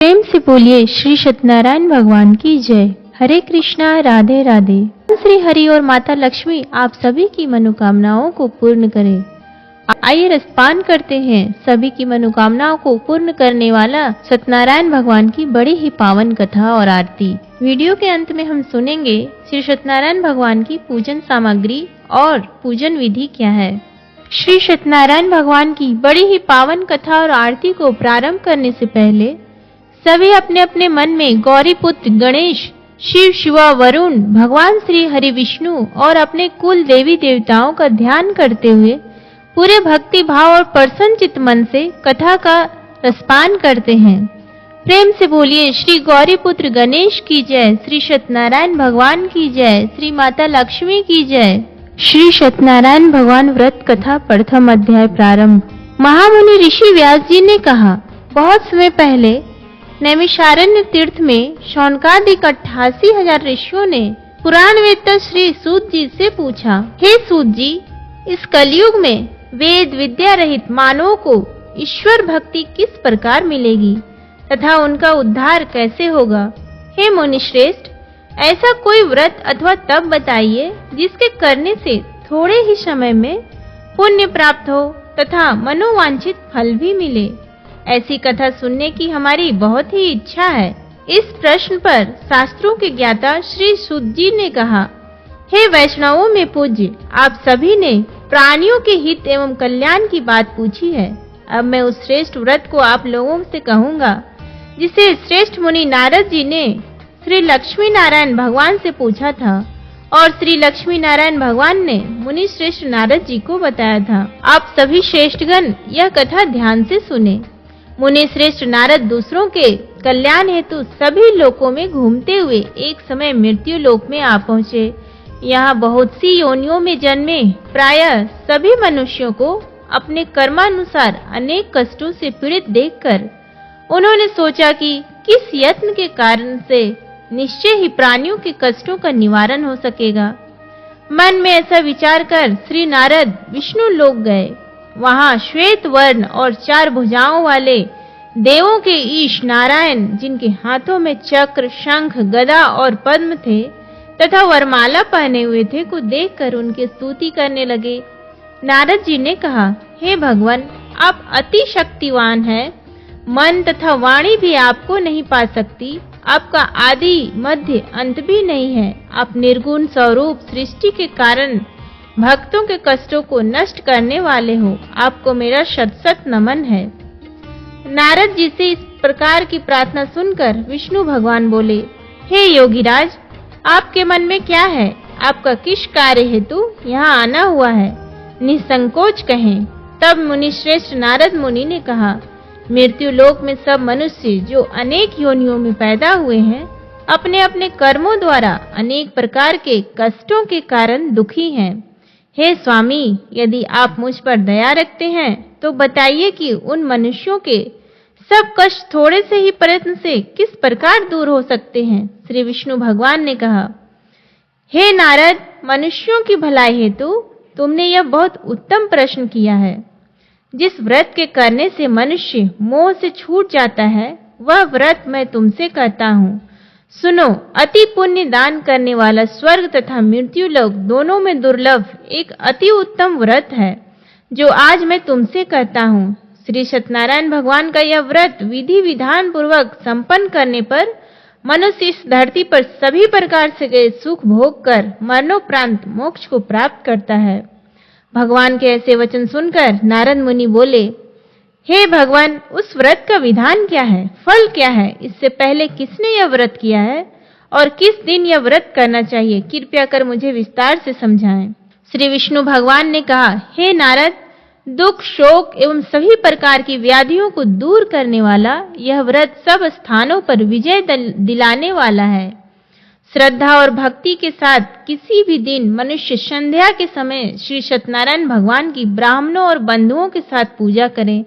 प्रेम से बोलिए श्री सत्यनारायण भगवान की जय। हरे कृष्णा, राधे राधे। श्री हरि और माता लक्ष्मी आप सभी की मनोकामनाओं को पूर्ण करें। आइए रसपान करते हैं सभी की मनोकामनाओं को पूर्ण करने वाला सत्यनारायण भगवान की बड़ी ही पावन कथा और आरती। वीडियो के अंत में हम सुनेंगे श्री सत्यनारायण भगवान की पूजन सामग्री और पूजन विधि क्या है। श्री सत्यनारायण भगवान की बड़ी ही पावन कथा और आरती को प्रारंभ करने से पहले सभी अपने अपने मन में गौरी पुत्र गणेश, शिव, शिवा, वरुण, भगवान श्री हरि विष्णु और अपने कुल देवी देवताओं का ध्यान करते हुए पूरे भक्ति भाव और प्रसन्न चित्त मन से कथा का रसपान करते हैं। प्रेम से बोलिए श्री गौरी पुत्र गणेश की जय, श्री सत्यनारायण भगवान की जय, श्री माता लक्ष्मी की जय। श्री सत्यनारायण भगवान व्रत कथा प्रथम अध्याय प्रारंभ। महामुनि ऋषि व्यास जी ने कहा, बहुत समय पहले नैमिषारण्य तीर्थ में शौनकादिक 88,000 ऋषियों ने पुराण वेत्ता श्री सूत जी से पूछा, हे सूत जी, इस कलयुग में वेद विद्या रहित मानवों को ईश्वर भक्ति किस प्रकार मिलेगी तथा उनका उद्धार कैसे होगा। हे मुनिश्रेष्ठ, ऐसा कोई व्रत अथवा तप बताइए जिसके करने से थोड़े ही समय में पुण्य प्राप्त हो तथा मनोवांछित फल भी मिले। ऐसी कथा सुनने की हमारी बहुत ही इच्छा है। इस प्रश्न पर शास्त्रों के ज्ञाता श्री सूत जी ने कहा, हे वैष्णवों में पूज्य, आप सभी ने प्राणियों के हित एवं कल्याण की बात पूछी है। अब मैं उस श्रेष्ठ व्रत को आप लोगों से कहूँगा जिसे श्रेष्ठ मुनि नारद जी ने श्री लक्ष्मी नारायण भगवान से पूछा था और श्री लक्ष्मी नारायण भगवान ने मुनि श्रेष्ठ नारद जी को बताया था। आप सभी श्रेष्ठगण यह कथा ध्यान से सुने। मुनि श्रेष्ठ नारद दूसरों के कल्याण हेतु सभी लोकों में घूमते हुए एक समय मृत्यु लोक में आ पहुँचे। यहाँ बहुत सी योनियों में जन्मे प्रायः सभी मनुष्यों को अपने कर्मानुसार अनेक कष्टों से पीड़ित देखकर उन्होंने सोचा कि किस यत्न के कारण से निश्चय ही प्राणियों के कष्टों का निवारण हो सकेगा। मन में ऐसा विचार कर श्री नारद विष्णु लोक गए। वहां श्वेत वर्ण और 4 भुजाओं वाले देवों के ईश नारायण, जिनके हाथों में चक्र, शंख, गदा और पद्म थे तथा वरमाला पहने हुए थे, को देखकर उनकी स्तुति करने लगे। नारद जी ने कहा, हे भगवान, आप अति शक्तिवान हैं। मन तथा वाणी भी आपको नहीं पा सकती। आपका आदि मध्य अंत भी नहीं है। आप निर्गुण स्वरूप सृष्टि के कारण भक्तों के कष्टों को नष्ट करने वाले हो। आपको मेरा शत शत नमन है। नारद जी से इस प्रकार की प्रार्थना सुनकर विष्णु भगवान बोले, हे योगीराज, आपके मन में क्या है? आपका किस कार्य हेतु यहाँ आना हुआ है? निसंकोच कहें। तब मुनि श्रेष्ठ नारद मुनि ने कहा, मृत्यु लोक में सब मनुष्य जो अनेक योनियों में पैदा हुए हैं, अपने अपने कर्मों द्वारा अनेक प्रकार के कष्टों के कारण दुखी हैं। हे स्वामी, यदि आप मुझ पर दया रखते हैं तो बताइए कि उन मनुष्यों के सब कष्ट थोड़े से ही प्रयत्न से किस प्रकार दूर हो सकते हैं। श्री विष्णु भगवान ने कहा, हे नारद, मनुष्यों की भलाई हेतु तुमने यह बहुत उत्तम प्रश्न किया है। जिस व्रत के करने से मनुष्य मोह से छूट जाता है, वह व्रत मैं तुमसे कहता हूँ। सुनो, अति पुण्य दान करने वाला स्वर्ग तथा मृत्यु लोक दोनों में दुर्लभ एक अति उत्तम व्रत है जो आज मैं तुमसे कहता हूँ। श्री सत्यनारायण भगवान का यह व्रत विधि विधान पूर्वक संपन्न करने पर मनुष्य इस धरती पर सभी प्रकार से सुख भोग कर मरणोपरांत मोक्ष को प्राप्त करता है। भगवान के ऐसे वचन सुनकर नारद मुनि बोले, हे भगवान, उस व्रत का विधान क्या है, फल क्या है? इससे पहले किसने यह व्रत किया है और किस दिन यह व्रत करना चाहिए? कृपया कर मुझे विस्तार से समझाएं। श्री विष्णु भगवान ने कहा, हे नारद, दुख, शोक एवं सभी प्रकार की व्याधियों को दूर करने वाला यह व्रत सब स्थानों पर विजय दिलाने वाला है। श्रद्धा और भक्ति के साथ किसी भी दिन मनुष्य संध्या के समय श्री सत्यनारायण भगवान की ब्राह्मणों और बंधुओं के साथ पूजा करें।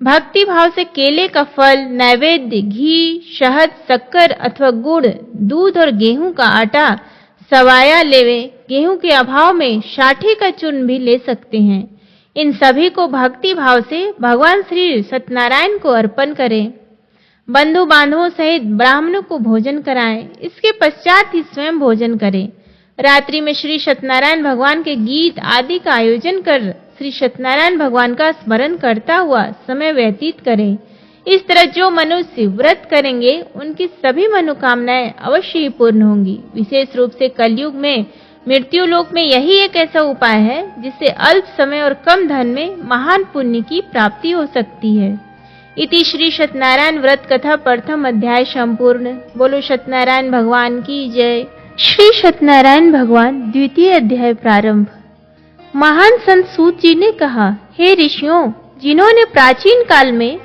भक्ति भाव से केले का फल, नैवेद्य, घी, शहद, शक्कर अथवा गुड़, दूध और गेहूं का आटा सवाया लेवे। गेहूं के अभाव में साठे का चूर्ण भी ले सकते हैं। इन सभी को भक्ति भाव से भगवान श्री सत्यनारायण को अर्पण करें। बंधु बांधवों सहित ब्राह्मणों को भोजन कराएं, इसके पश्चात ही स्वयं भोजन करें। रात्रि में श्री सत्यनारायण भगवान के गीत आदि का आयोजन कर श्री सत्यनारायण भगवान का स्मरण करता हुआ समय व्यतीत करें। इस तरह जो मनुष्य व्रत करेंगे उनकी सभी मनोकामनाएं अवश्य ही पूर्ण होंगी। विशेष रूप से कलयुग में मृत्यु लोक में यही एक ऐसा उपाय है जिससे अल्प समय और कम धन में महान पुण्य की प्राप्ति हो सकती है। इति श्री सत्यनारायण व्रत कथा प्रथम अध्याय संपूर्ण। बोलो सत्यनारायण भगवान की जय। श्री सत्यनारायण भगवान द्वितीय अध्याय प्रारंभ। महान संत सूत जी ने कहा, हे ऋषियों, जिन्होंने प्राचीन काल में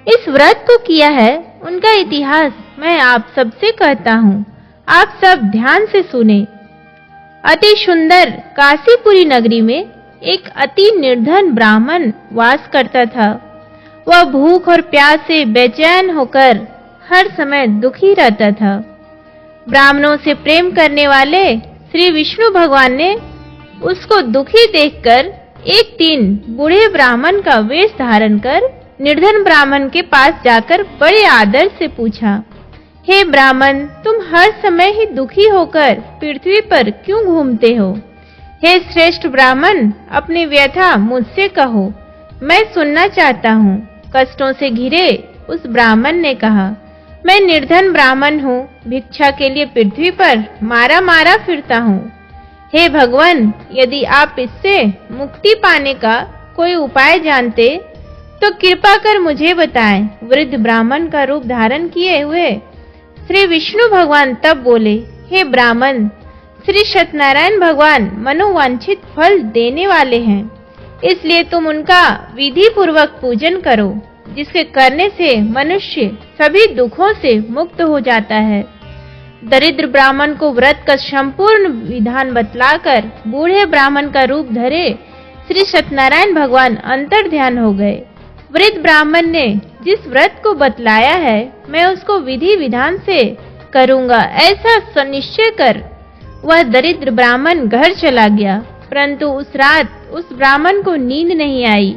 इस व्रत को किया है उनका इतिहास मैं आप सबसे कहता हूँ, आप सब ध्यान से सुने। अति सुंदर काशीपुरी नगरी में एक अति निर्धन ब्राह्मण वास करता था। वह भूख और प्यास से बेचैन होकर हर समय दुखी रहता था। ब्राह्मणों से प्रेम करने वाले श्री विष्णु भगवान ने उसको दुखी देखकर एक दिन बूढ़े ब्राह्मण का वेश धारण कर निर्धन ब्राह्मण के पास जाकर बड़े आदर से पूछा, हे ब्राह्मण, तुम हर समय ही दुखी होकर पृथ्वी पर क्यों घूमते हो? हे श्रेष्ठ ब्राह्मण, अपनी व्यथा मुझसे कहो, मैं सुनना चाहता हूँ। कष्टों से घिरे उस ब्राह्मण ने कहा, मैं निर्धन ब्राह्मण हूँ, भिक्षा के लिए पृथ्वी पर मारा मारा फिरता हूँ। हे भगवान, यदि आप इससे मुक्ति पाने का कोई उपाय जानते तो कृपा कर मुझे बताएं। वृद्ध ब्राह्मण का रूप धारण किए हुए श्री विष्णु भगवान तब बोले, हे ब्राह्मण, श्री सत्यनारायण भगवान मनोवांछित फल देने वाले हैं, इसलिए तुम उनका विधि पूर्वक पूजन करो, जिसके करने से मनुष्य सभी दुखों से मुक्त हो जाता है। दरिद्र ब्राह्मण को व्रत का संपूर्ण विधान बतलाकर बूढ़े ब्राह्मण का रूप धरे श्री सत्यनारायण भगवान अंतर ध्यान हो गए। वृद्ध ब्राह्मण ने जिस व्रत को बतलाया है मैं उसको विधि विधान से करूंगा, ऐसा सुनिश्चय कर वह दरिद्र ब्राह्मण घर चला गया। परंतु उस रात उस ब्राह्मण को नींद नहीं आई।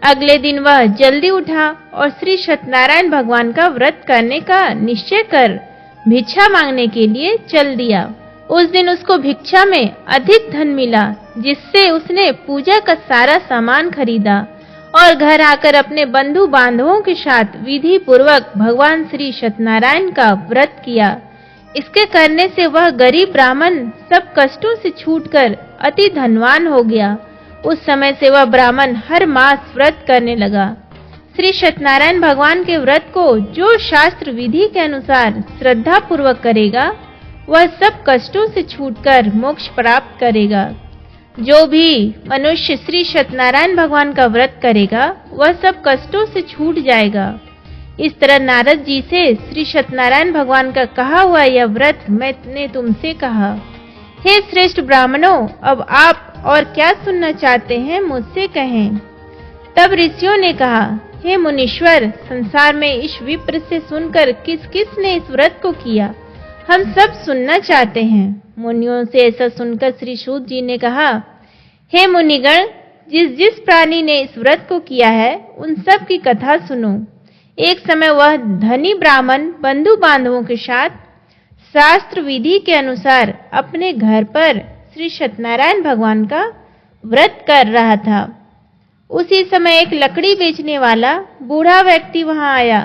अगले दिन वह जल्दी उठा और श्री सत्यनारायण भगवान का व्रत करने का निश्चय कर भिक्षा मांगने के लिए चल दिया। उस दिन उसको भिक्षा में अधिक धन मिला, जिससे उसने पूजा का सारा सामान खरीदा और घर आकर अपने बंधु बांधवों के साथ विधि पूर्वक भगवान श्री सत्यनारायण का व्रत किया। इसके करने से वह गरीब ब्राह्मण सब कष्टों से छूटकर अति धनवान हो गया। उस समय से वह ब्राह्मण हर मास व्रत करने लगा। श्री सत्यनारायण भगवान के व्रत को जो शास्त्र विधि के अनुसार श्रद्धा पूर्वक करेगा वह सब कष्टों से छूटकर मोक्ष प्राप्त करेगा। जो भी मनुष्य श्री सत्यनारायण भगवान का व्रत करेगा वह सब कष्टों से छूट जाएगा। इस तरह नारद जी से श्री सत्यनारायण भगवान का कहा हुआ यह व्रत मैंने तुमसे कहा। हे श्रेष्ठ ब्राह्मणों, अब आप और क्या सुनना चाहते हैं मुझसे कहें। तब ऋषियों ने कहा, हे मुनीश्वर, संसार में इस विप्र से सुनकर किस किस ने इस व्रत को किया, हम सब सुनना चाहते हैं। मुनियों से ऐसा सुनकर श्री सूत जी ने कहा, हे मुनिगण, जिस जिस प्राणी ने इस व्रत को किया है उन सब की कथा सुनो। एक समय वह धनी ब्राह्मण बंधु बांधवों के साथ शास्त्र विधि के अनुसार अपने घर पर श्री सत्यनारायण भगवान का व्रत कर रहा था। उसी समय एक लकड़ी बेचने वाला बूढ़ा व्यक्ति वहां आया।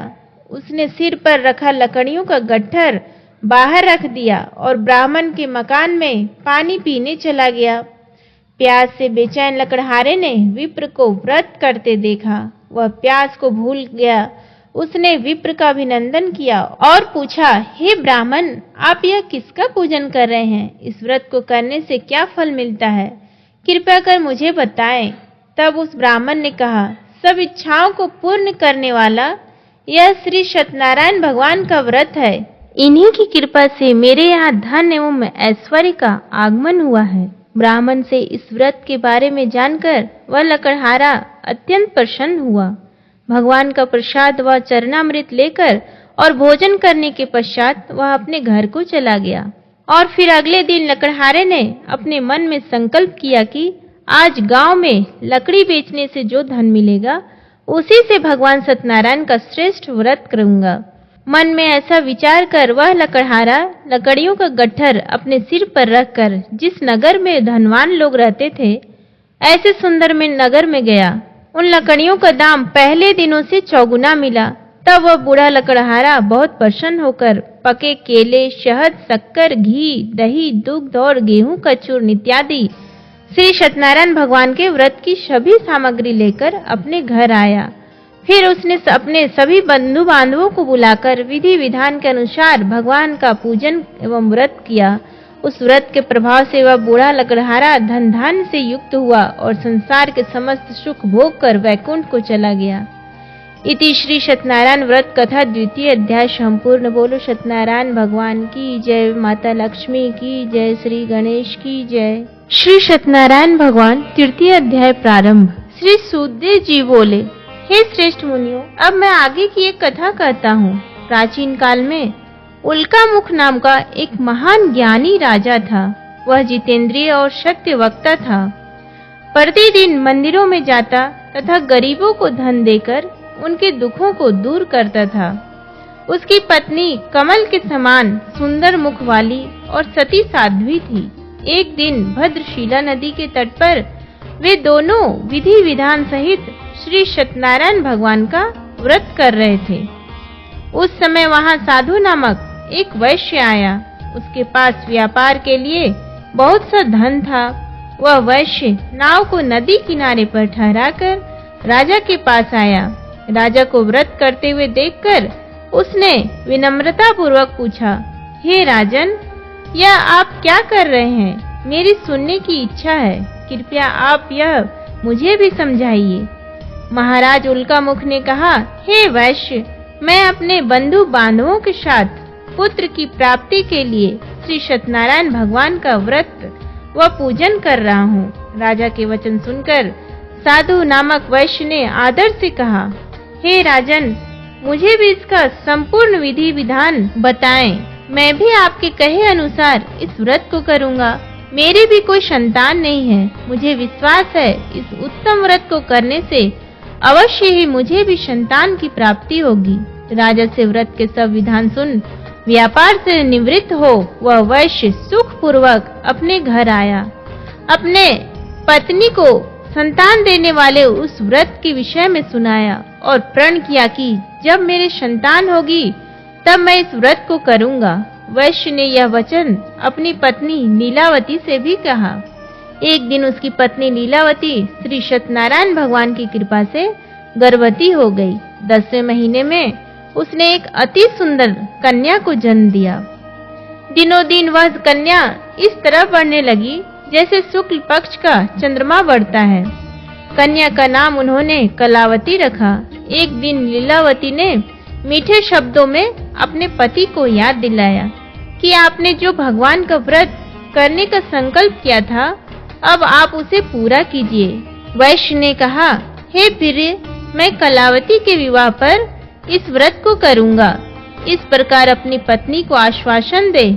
उसने सिर पर रखा लकड़ियों का गट्ठर बाहर रख दिया और ब्राह्मण के मकान में पानी पीने चला गया। प्यास से बेचैन लकड़हारे ने विप्र को व्रत करते देखा। वह प्यास को भूल गया। उसने विप्र का अभिनंदन किया और पूछा, हे ब्राह्मण, आप यह किसका पूजन कर रहे हैं? इस व्रत को करने से क्या फल मिलता है? कृपया कर मुझे बताएं। तब उस ब्राह्मण ने कहा, सब इच्छाओं को पूर्ण करने वाला यह श्री सत्यनारायण भगवान का व्रत है। इन्हीं की कृपा से मेरे यहाँ धन एवं ऐश्वर्य का आगमन हुआ है। ब्राह्मण से इस व्रत के बारे में जानकर वह लकड़हारा अत्यंत प्रसन्न हुआ। भगवान का प्रसाद व चरणामृत लेकर और भोजन करने के पश्चात वह अपने घर को चला गया। और फिर अगले दिन लकड़हारे ने अपने मन में संकल्प किया कि आज गांव में लकड़ी बेचने से जो धन मिलेगा उसी से भगवान सत्यनारायण का श्रेष्ठ व्रत करूंगा। मन में ऐसा विचार कर वह लकड़हारा लकड़ियों का गट्ठर अपने सिर पर रखकर जिस नगर में धनवान लोग रहते थे, ऐसे सुंदर में नगर में गया। उन लकड़ियों का दाम पहले दिनों से चौगुना मिला। तब वह बूढ़ा लकड़हारा बहुत प्रसन्न होकर पके केले, शहद, शक्कर, घी, दही, दुग्ध और गेहूं का चूर्ण इत्यादि श्री सत्यनारायण भगवान के व्रत की सभी सामग्री लेकर अपने घर आया। फिर उसने अपने सभी बंधु बांधवों को बुलाकर विधि विधान के अनुसार भगवान का पूजन एवं व्रत किया। उस व्रत के प्रभाव से वह बूढ़ा लकड़हारा धन धान्य से युक्त हुआ और संसार के समस्त सुख भोग कर वैकुंठ को चला गया। इति श्री सत्यनारायण व्रत कथा द्वितीय अध्याय संपूर्ण। बोलो सत्यनारायण भगवान की जय, माता लक्ष्मी की जय, श्री गणेश की जय। श्री सत्यनारायण भगवान तृतीय अध्याय प्रारंभ। श्री सुखदेव जी बोले, हे श्रेष्ठ मुनियों, अब मैं आगे की एक कथा कहता हूँ। प्राचीन काल में उल्कामुख नाम का एक महान ज्ञानी राजा था। वह जितेंद्रिय और सत्य वक्ता था। प्रतिदिन मंदिरों में जाता तथा गरीबों को धन देकर उनके दुखों को दूर करता था। उसकी पत्नी कमल के समान सुंदर मुख वाली और सती साध्वी थी। एक दिन भद्रशिला नदी के तट पर वे दोनों विधि विधान सहित श्री सत्यनारायण भगवान का व्रत कर रहे थे। उस समय वहां साधु नामक एक वैश्य आया। उसके पास व्यापार के लिए बहुत सा धन था। वह वैश्य नाव को नदी किनारे पर ठहराकर राजा के पास आया। राजा को व्रत करते हुए देखकर उसने विनम्रता पूर्वक पूछा, हे राजन, यह आप क्या कर रहे हैं? मेरी सुनने की इच्छा है, कृपया आप यह मुझे भी समझाइए। महाराज उल्कामुख ने कहा, हे वैश्य, मैं अपने बंधु बांधवों के साथ पुत्र की प्राप्ति के लिए श्री सत्यनारायण भगवान का व्रत व पूजन कर रहा हूँ। राजा के वचन सुनकर साधु नामक वैश्य ने आदर से कहा, हे राजन, मुझे भी इसका संपूर्ण विधि विधान बताएं। मैं भी आपके कहे अनुसार इस व्रत को करूँगा। मेरी भी कोई संतान नहीं है। मुझे विश्वास है इस उत्तम व्रत को करने से अवश्य ही मुझे भी संतान की प्राप्ति होगी। राजा से व्रत के सब विधान सुन व्यापार से निवृत्त हो वह वैश्य सुख पूर्वक अपने घर आया। अपने पत्नी को संतान देने वाले उस व्रत के विषय में सुनाया और प्रण किया कि जब मेरी संतान होगी तब मैं इस व्रत को करूंगा। वैश्य ने यह वचन अपनी पत्नी लीलावती से भी कहा। एक दिन उसकी पत्नी लीलावती श्री सत्यनारायण भगवान की कृपा से गर्भवती हो गई। 10वें महीने में उसने एक अति सुंदर कन्या को जन्म दिया। दिनों दिन वह कन्या इस तरह बढ़ने लगी जैसे शुक्ल पक्ष का चंद्रमा बढ़ता है। कन्या का नाम उन्होंने कलावती रखा। एक दिन लीलावती ने मीठे शब्दों में अपने पति को याद दिलाया कि आपने जो भगवान का व्रत करने का संकल्प किया था, अब आप उसे पूरा कीजिए। वैश्य ने कहा, हे प्रिय, मैं कलावती के विवाह पर इस व्रत को करूंगा। इस प्रकार अपनी पत्नी को आश्वासन दे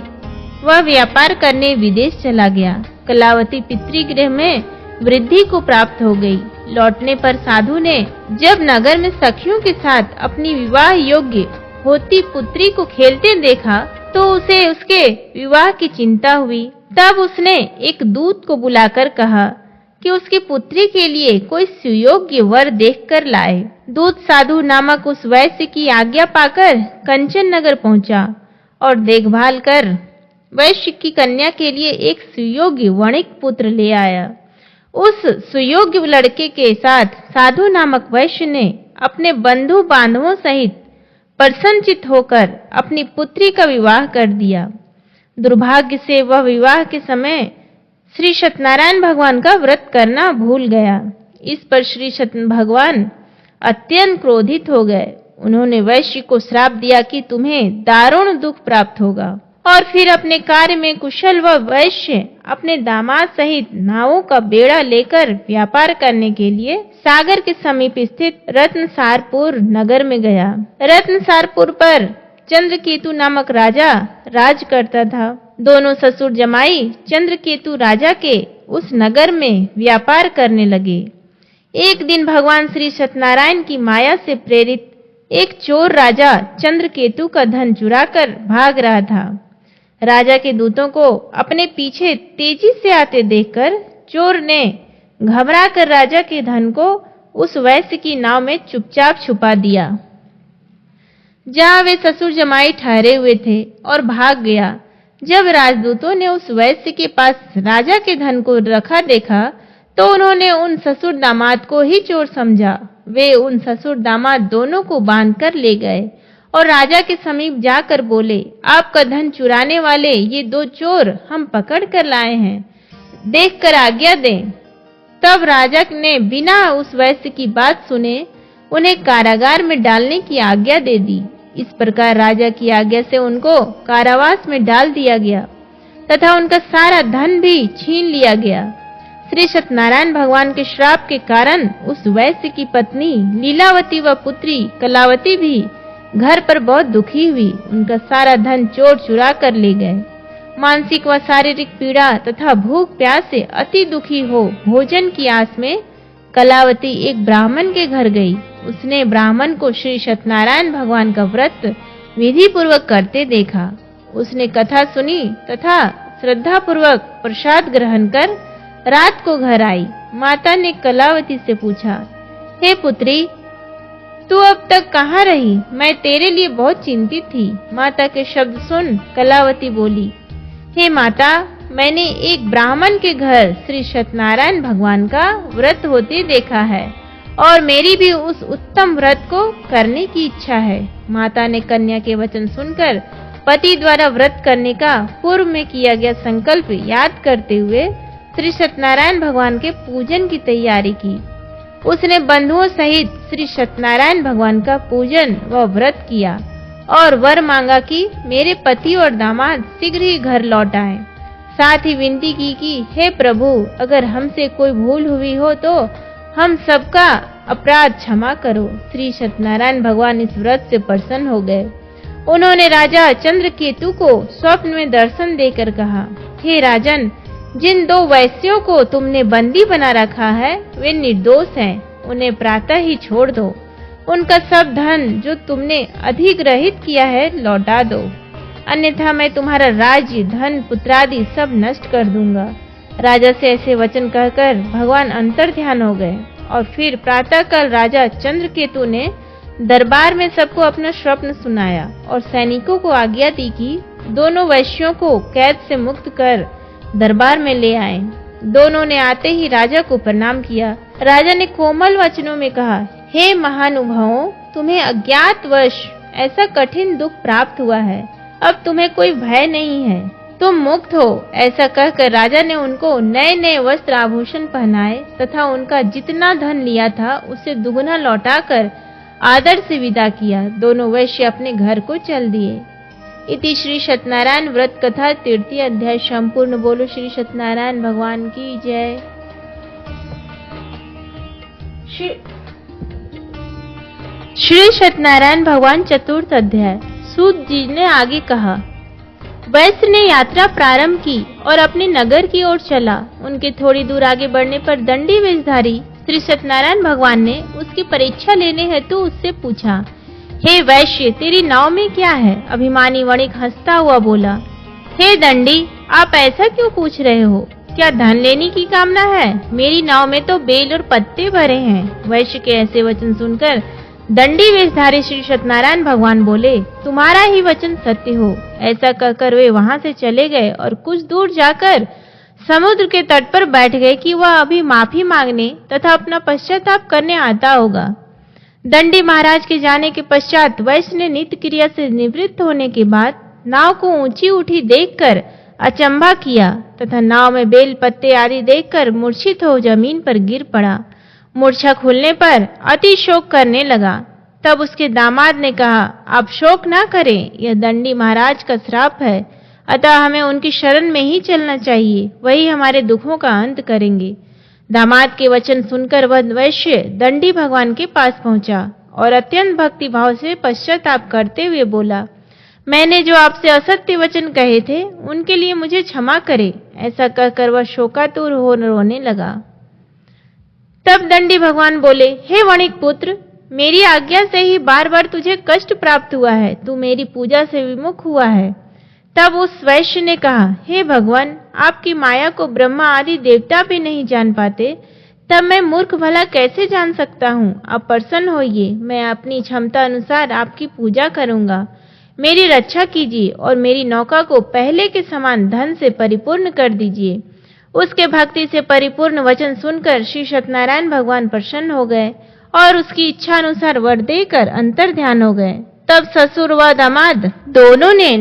वह व्यापार करने विदेश चला गया। कलावती पितृगृह में वृद्धि को प्राप्त हो गई। लौटने पर साधु ने जब नगर में सखियों के साथ अपनी विवाह योग्य होती पुत्री को खेलते देखा तो उसे उसके विवाह की चिंता हुई। तब उसने एक दूत को बुलाकर कहा कि उसकी पुत्री के लिए कोई सुयोग्य वर देखकर लाए। दूत साधु नामक उस वैश्य की आज्ञा पाकर कंचन नगर पहुंचा और देखभाल कर वैश्य की कन्या के लिए एक सुयोग्य वणिक पुत्र ले आया। उस सुयोग्य लड़के के साथ साधु नामक वैश्य ने अपने बंधु बांधवों सहित प्रसन्नचित होकर अपनी पुत्री का विवाह कर दिया। दुर्भाग्य से वह विवाह के समय श्री सत्यनारायण भगवान का व्रत करना भूल गया। इस पर श्री सत्य भगवान अत्यंत क्रोधित हो गए। उन्होंने वैश्य को श्राप दिया कि तुम्हें दारुण दुख प्राप्त होगा। और फिर अपने कार्य में कुशल वह वैश्य अपने दामाद सहित नावों का बेड़ा लेकर व्यापार करने के लिए सागर के समीप स्थित रत्नसारपुर नगर में गया। रत्नसारपुर पर चंद्रकेतु नामक राजा राज करता था। दोनों ससुर जमाई चंद्रकेतु राजा के उस नगर में व्यापार करने लगे। एक दिन भगवान श्री सत्यनारायण की माया से प्रेरित एक चोर राजा चंद्रकेतु का धन चुराकर भाग रहा था। राजा के दूतों को अपने पीछे तेजी से आते देखकर चोर ने घबराकर राजा के धन को उस वैश्य की नाव में चुपचाप छुपा दिया, जहां वे ससुर जमाई ठहरे हुए थे, और भाग गया। जब राजदूतों ने उस वैश्य के पास राजा के धन को रखा देखा तो उन्होंने उन ससुर दामाद को ही चोर समझा। वे उन ससुर दामाद दोनों को बांधकर ले गए और राजा के समीप जाकर बोले, आपका धन चुराने वाले ये दो चोर हम पकड़ कर लाए हैं, देखकर आज्ञा दें। तब राजा ने बिना उस वैश्य की बात सुने उन्हें कारागार में डालने की आज्ञा दे दी। इस प्रकार राजा की आज्ञा से उनको कारावास में डाल दिया गया तथा उनका सारा धन भी छीन लिया गया। श्री सत्यनारायण भगवान के श्राप के कारण उस वैश्य की पत्नी लीलावती व पुत्री कलावती भी घर पर बहुत दुखी हुई। उनका सारा धन चोर चुरा कर ले गए। मानसिक व शारीरिक पीड़ा तथा भूख प्यास से अति दुखी हो भोजन की आस में कलावती एक ब्राह्मण के घर गई। उसने ब्राह्मण को श्री सत्यनारायण भगवान का व्रत विधि पूर्वक करते देखा। उसने कथा सुनी तथा श्रद्धा पूर्वक प्रसाद ग्रहण कर रात को घर आई। माता ने कलावती से पूछा, हे पुत्री, तू अब तक कहाँ रही? मैं तेरे लिए बहुत चिंतित थी। माता के शब्द सुन कलावती बोली, हे माता, मैंने एक ब्राह्मण के घर श्री सत्यनारायण भगवान का व्रत होते देखा है और मेरी भी उस उत्तम व्रत को करने की इच्छा है। माता ने कन्या के वचन सुनकर पति द्वारा व्रत करने का पूर्व में किया गया संकल्प याद करते हुए श्री सत्यनारायण भगवान के पूजन की तैयारी की। उसने बंधुओं सहित श्री सत्यनारायण भगवान का पूजन व व्रत किया और वर मांगा कि मेरे पति और दामाद शीघ्र ही घर लौट आए। साथ ही विनती की कि हे प्रभु, अगर हमसे कोई भूल हुई हो तो हम सबका अपराध क्षमा करो। श्री सत्यनारायण भगवान इस व्रत से प्रसन्न हो गए। उन्होंने राजा चंद्रकेतु को स्वप्न में दर्शन देकर कहा, हे राजन, जिन दो वैश्यों को तुमने बंदी बना रखा है वे निर्दोष हैं, उन्हें प्रातः ही छोड़ दो। उनका सब धन जो तुमने अधिग्रहित किया है लौटा दो, अन्यथा मैं तुम्हारा राज्य, धन, पुत्रादि सब नष्ट कर दूंगा। राजा से ऐसे वचन कहकर भगवान अंतर ध्यान हो गए और फिर प्रातःकाल राजा चंद्रकेतु ने दरबार में सबको अपना स्वप्न सुनाया और सैनिकों को आज्ञा दी कि दोनों वैश्यों को कैद से मुक्त कर दरबार में ले आए। दोनों ने आते ही राजा को प्रणाम किया। राजा ने कोमल वचनों में कहा, हे महानुभावों, तुम्हें अज्ञातवश ऐसा कठिन दुख प्राप्त हुआ है, अब तुम्हें कोई भय नहीं है, तुम मुक्त हो। ऐसा कहकर राजा ने उनको नए नए वस्त्र आभूषण पहनाए तथा उनका जितना धन लिया था उससे दुगुना लौटाकर आदर से विदा किया। दोनों वैश्य अपने घर को चल दिए। इति श्री सत्यनारायण व्रत कथा 3 अध्याय संपूर्ण। बोलो श्री सत्यनारायण भगवान की जय। श्री सत्यनारायण भगवान 4th अध्याय। सूत जी ने आगे कहा, वैश्य ने यात्रा प्रारंभ की और अपने नगर की ओर चला। उनके थोड़ी दूर आगे बढ़ने पर दंडी वेशधारी श्री सत्यनारायण भगवान ने उसकी परीक्षा लेने हेतु उससे पूछा, हे वैश्य, तेरी नाव में क्या है? अभिमानी वणिक हंसता हुआ बोला, हे दंडी, आप ऐसा क्यों पूछ रहे हो? क्या धन लेने की कामना है? मेरी नाव में तो बेल और पत्ते भरे हैं। वैश्य के ऐसे वचन सुनकर दंडी वेशधारी श्री सत्यनारायण भगवान बोले, तुम्हारा ही वचन सत्य हो। ऐसा कहकर वे वहां से चले गए और कुछ दूर जाकर समुद्र के तट पर बैठ गए कि वह अभी माफी मांगने तथा अपना पश्चाताप करने आता होगा। दंडी महाराज के जाने के पश्चात वैश्य ने नित्य क्रिया से निवृत्त होने के बाद नाव को ऊंची उठी देखकर अचंभा किया तथा नाव में बेल पत्ते आदि देखकर मूर्छित हो जमीन पर गिर पड़ा। मूर्छा खुलने पर अति शोक करने लगा। तब उसके दामाद ने कहा, आप शोक ना करें, यह दंडी महाराज का श्राप है, अतः हमें उनकी शरण में ही चलना चाहिए, वही हमारे दुखों का अंत करेंगे। दामाद के वचन सुनकर वह वैश्य दंडी भगवान के पास पहुंचा और अत्यंत भक्ति भाव से पश्चाताप करते हुए बोला, मैंने जो आपसे असत्य वचन कहे थे उनके लिए मुझे क्षमा करें। ऐसा कहकर वह शोकातुर हो रोने लगा। तब दंडी भगवान बोले, हे वणिक पुत्र, मेरी आज्ञा से ही बार बार तुझे कष्ट प्राप्त हुआ है, तू मेरी पूजा से विमुख हुआ है। तब उस वैश्य ने कहा, हे भगवान, आपकी माया को ब्रह्मा आदि देवता भी नहीं जान पाते, तब मैं मूर्ख भला कैसे जान सकता हूँ। आप प्रसन्न होइए, मैं अपनी क्षमता अनुसार आपकी पूजा करूंगा। मेरी रक्षा कीजिए और मेरी नौका को पहले के समान धन से परिपूर्ण कर दीजिए। उसके भक्ति से परिपूर्ण वचन सुनकर श्री सत्यनारायण भगवान प्रसन्न हो गए और उसकी इच्छा अनुसार वर देकर अंतर ध्यान हो गए। तब ससुर व दामाद दोनों ने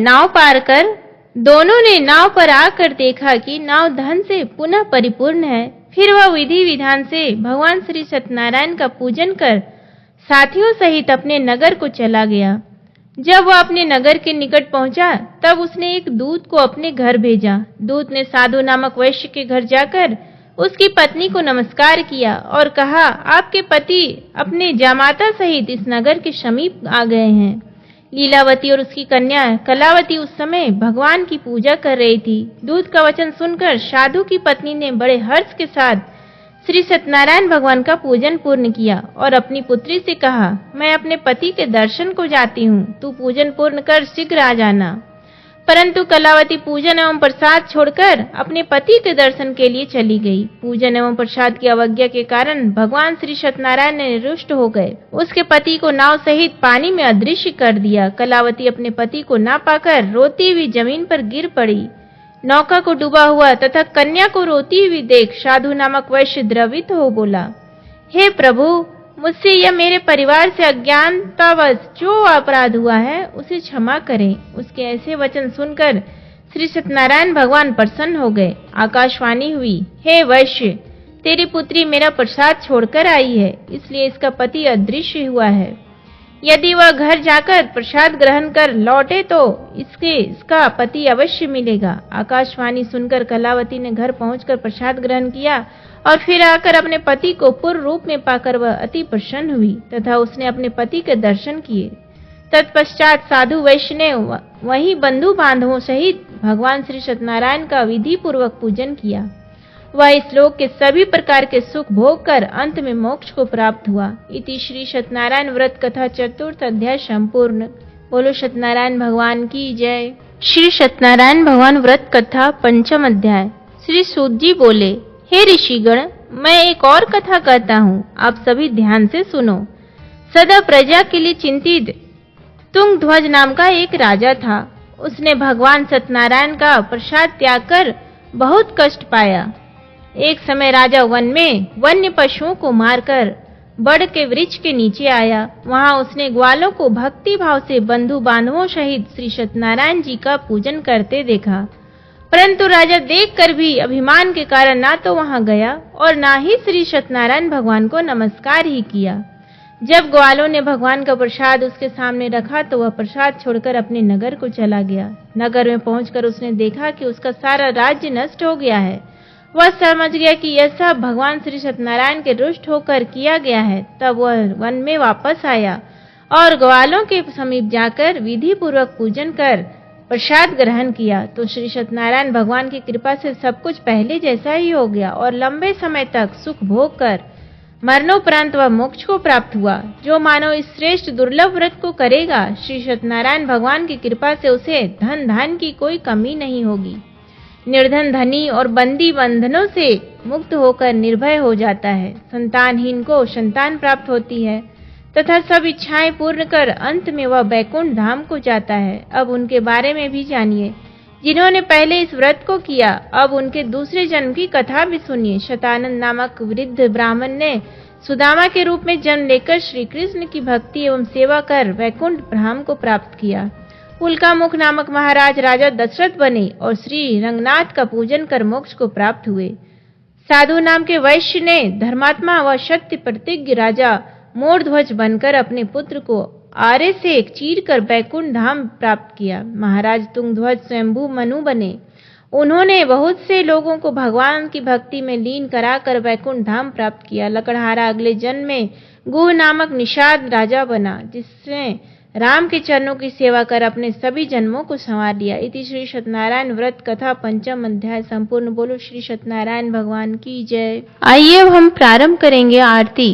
नाव पर आकर देखा कि नाव धन से पुनः परिपूर्ण है। फिर वह विधि विधान से भगवान श्री सत्यनारायण का पूजन कर साथियों सहित अपने नगर को चला गया। जब वह अपने नगर के निकट पहुंचा, तब उसने एक दूत को अपने घर भेजा। दूत ने साधु नामक वैश्य के घर जाकर उसकी पत्नी को नमस्कार किया और कहा, आपके पति अपने जामाता सहित इस नगर के समीप आ गए हैं। लीलावती और उसकी कन्या कलावती उस समय भगवान की पूजा कर रही थी। दूत का वचन सुनकर साधु की पत्नी ने बड़े हर्ष के साथ श्री सत्यनारायण भगवान का पूजन पूर्ण किया और अपनी पुत्री से कहा, मैं अपने पति के दर्शन को जाती हूँ, तू पूजन पूर्ण कर शीघ्र आ जाना। परंतु कलावती पूजन एवं प्रसाद छोड़कर अपने पति के दर्शन के लिए चली गई। पूजन एवं प्रसाद की अवज्ञा के कारण भगवान श्री सत्यनारायण ने रुष्ट हो गए। उसके पति को नाव सहित पानी में अदृश्य कर दिया। कलावती अपने पति को ना पाकर रोती हुई जमीन पर गिर पड़ी। नौका को डूबा हुआ तथा कन्या को रोती हुई देख साधु नामक वैश्य द्रवित हो बोला, हे प्रभु, मुझसे या मेरे परिवार से अज्ञानतावश जो अपराध हुआ है उसे क्षमा करें। उसके ऐसे वचन सुनकर श्री सत्यनारायण भगवान प्रसन्न हो गए। आकाशवाणी हुई, हे वैश्य, तेरी पुत्री मेरा प्रसाद छोड़कर आई है, इसलिए इसका पति अदृश्य हुआ है। यदि वह घर जाकर प्रसाद ग्रहण कर लौटे तो इसका पति अवश्य मिलेगा। आकाशवाणी सुनकर कलावती ने घर पहुंचकर प्रसाद ग्रहण किया और फिर आकर अपने पति को पूर्ण रूप में पाकर वह अति प्रसन्न हुई तथा उसने अपने पति के दर्शन किए। तत्पश्चात साधु वैश्य ने वही बंधु बांधवों सहित भगवान श्री सत्यनारायण का विधि पूर्वक पूजन किया। वह इस लोक के सभी प्रकार के सुख भोग कर अंत में मोक्ष को प्राप्त हुआ। इति श्री सत्यनारायण व्रत कथा चतुर्थ अध्याय संपूर्ण। बोलो सत्यनारायण भगवान की जय। श्री सत्यनारायण भगवान व्रत कथा पंचम अध्याय। श्री सूत जी बोले, हे ऋषिगण, मैं एक और कथा कहता हूँ, आप सभी ध्यान से सुनो। सदा प्रजा के लिए चिंतित तुंगध्वज नाम का एक राजा था। उसने भगवान सत्यनारायण का प्रसाद त्याग कर बहुत कष्ट पाया। एक समय राजा वन में वन्य पशुओं को मारकर बड़ के वृक्ष के नीचे आया। वहां उसने ग्वालों को भक्ति भाव से बंधु बांधवों सहित श्री सत्यनारायण जी का पूजन करते देखा। परंतु राजा देखकर भी अभिमान के कारण ना तो वहां गया और ना ही श्री सत्यनारायण भगवान को नमस्कार ही किया। जब ग्वालों ने भगवान का प्रसाद उसके सामने रखा तो वह प्रसाद छोड़कर अपने नगर को चला गया। नगर में पहुंचकर उसने देखा कि उसका सारा राज्य नष्ट हो गया है। वह समझ गया कि यह सब भगवान श्री सत्यनारायण के रुष्ट होकर किया गया है। तब वह वन में वापस आया और ग्वालों के समीप जाकर विधि पूर्वक पूजन कर प्रसाद ग्रहण किया तो श्री सत्यनारायण भगवान की कृपा से सब कुछ पहले जैसा ही हो गया और लंबे समय तक सुख भोग कर मरणोपरांत वह मोक्ष को प्राप्त हुआ। जो मानव इस श्रेष्ठ दुर्लभ व्रत को करेगा, श्री सत्यनारायण भगवान की कृपा से उसे धन धान की कोई कमी नहीं होगी। निर्धन धनी और बंदी बंधनों से मुक्त होकर निर्भय हो जाता है। संतानहीन को संतान प्राप्त होती है तथा सब इच्छाएं पूर्ण कर अंत में वह बैकुंठ धाम को जाता है। अब उनके बारे में भी जानिए जिन्होंने पहले इस व्रत को किया। अब उनके दूसरे जन्म की कथा भी सुनिए। शतानंद नामक वृद्ध ब्राह्मण ने सुदामा के रूप में जन्म लेकर श्री कृष्ण की भक्ति एवं सेवा कर वैकुंठ धाम को प्राप्त किया। उल्कामुख नामक महाराज राजा दशरथ बने और श्री रंगनाथ का पूजन कर मोक्ष को प्राप्त हुए। साधु नाम के वैश्य ने धर्मात्मा व शक्ति प्रतिज्ञ राजा मोरध्वज बनकर अपने पुत्र को आरे से चीर कर बैकुंठ धाम प्राप्त किया। महाराज तुंगध्वज स्वयंभू मनु बने। उन्होंने बहुत से लोगों को भगवान की भक्ति में लीन कराकर वैकुंठ धाम प्राप्त किया। लकड़हारा अगले जन्म में गुह नामक निषाद राजा बना, जिसने राम के चरणों की सेवा कर अपने सभी जन्मों को संवार लिया। इति श्री सत्यनारायण व्रत कथा पंचम अध्याय संपूर्ण। बोलो श्री सत्यनारायण भगवान की जय। आइए अब हम प्रारंभ करेंगे आरती।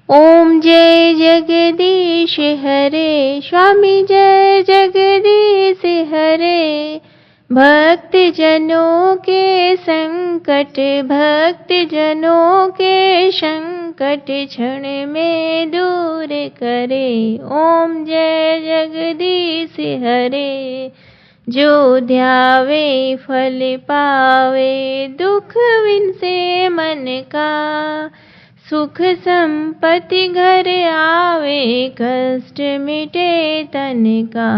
ओम जय जगदीश हरे, स्वामी जय जगदीश हरे। भक्त जनों के संकट, भक्त जनों के संकट क्षण में दूर करे। ओम जय जगदीश हरे। जो ध्यावे फल पावे, दुख विनसे मन का। सुख संपत्ति घर आवे, कष्ट मिटे तन का।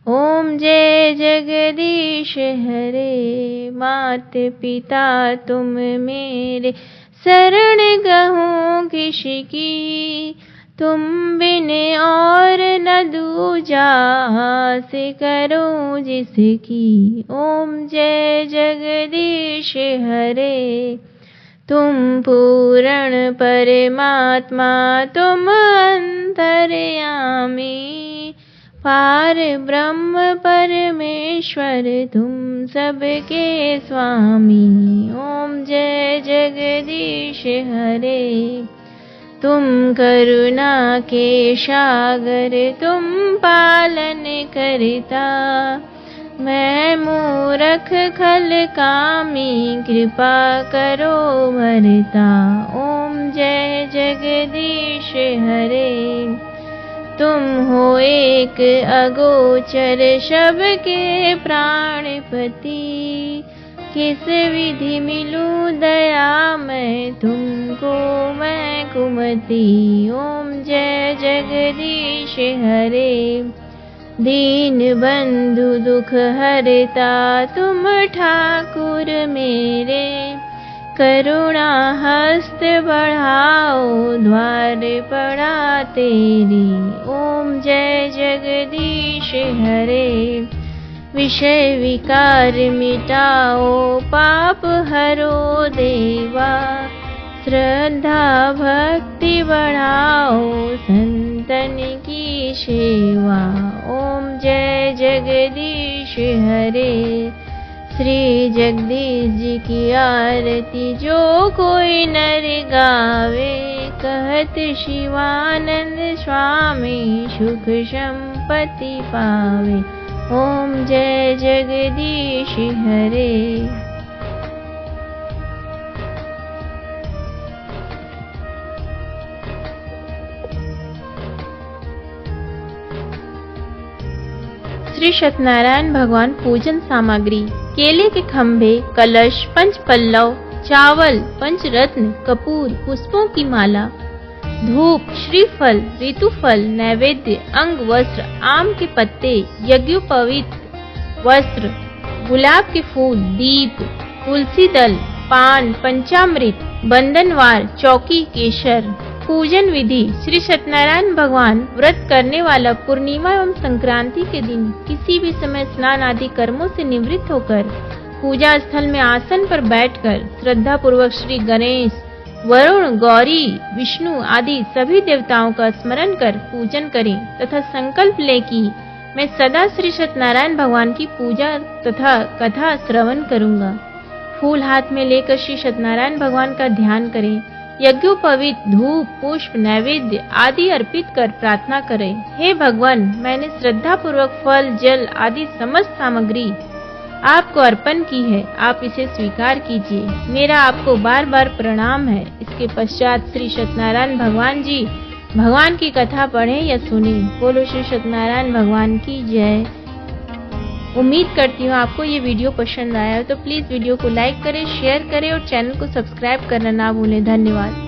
ओम जय जगदीश हरे। मात पिता तुम मेरे, शरण गहूँ किसकी। तुम बिन और न दूजा, आस करूं जिसकी। ओम जय जगदीश हरे। तुम पूर्ण परमात्मा, तुम अंतर्यामी। पार ब्रह्म परमेश्वर, तुम सबके स्वामी। ओम जय जगदीश हरे। तुम करुणा के सागर, तुम पालन करता। मैं मूरख खल कामी, कृपा करो भरता। ओम जय जगदीश हरे। तुम हो एक अगोचर, सबके प्राणपति। किस विधि मिलूं दया मैं तुमको, मैं कुमति। ओम जय जगदीश हरे। दीन बंधु दुख हरता, तुम ठाकुर मेरे। करुणा हस्त बढ़ाओ, द्वार पड़ा तेरी। ओम जय जगदीश हरे। विषय विकार मिटाओ, पाप हरो देवा। श्रद्धा भक्ति बढ़ाओ, संतन की सेवा। ओम जय जगदीश हरे। श्री जगदीश जी की आरती जो कोई नर गावे। कहत शिवानंद स्वामी, सुख संपत्ति पावे। ओम जय जगदीश हरे। श्री सत्यनारायण भगवान पूजन सामग्री: केले के खम्भे, कलश, पंच पल्लव, चावल, पंचरत्न, कपूर, पुष्पों की माला, धूप, श्रीफल, ऋतुफल, नैवेद्य, अंग वस्त्र, आम के पत्ते, यज्ञोपवीत वस्त्र, गुलाब के फूल, दीप, तुलसी दल, पान, पंचामृत, बंधनवार, चौकी, केसर। पूजन विधि: श्री सत्यनारायण भगवान व्रत करने वाला पूर्णिमा एवं संक्रांति के दिन किसी भी समय स्नान आदि कर्मों से निवृत्त होकर पूजा स्थल में आसन पर बैठकर श्रद्धा पूर्वक श्री गणेश, वरुण, गौरी, विष्णु आदि सभी देवताओं का स्मरण कर पूजन करें तथा संकल्प ले कि मैं सदा श्री सत्यनारायण भगवान की पूजा तथा कथा श्रवण करूंगा। फूल हाथ में लेकर श्री सत्यनारायण भगवान का ध्यान करें। यज्ञोपवीत धूप, पुष्प, नैवेद्य आदि अर्पित कर प्रार्थना करें। हे भगवान, मैंने श्रद्धा पूर्वक फल, जल आदि समस्त सामग्री आपको अर्पण की है, आप इसे स्वीकार कीजिए। मेरा आपको बार बार प्रणाम है। इसके पश्चात श्री सत्यनारायण भगवान जी भगवान की कथा पढ़ें या सुनें। बोलो श्री सत्यनारायण भगवान की जय। उम्मीद करती हूँ आपको ये वीडियो पसंद आया हो तो प्लीज़ वीडियो को लाइक करें, शेयर करें और चैनल को सब्सक्राइब करना ना भूलें। धन्यवाद।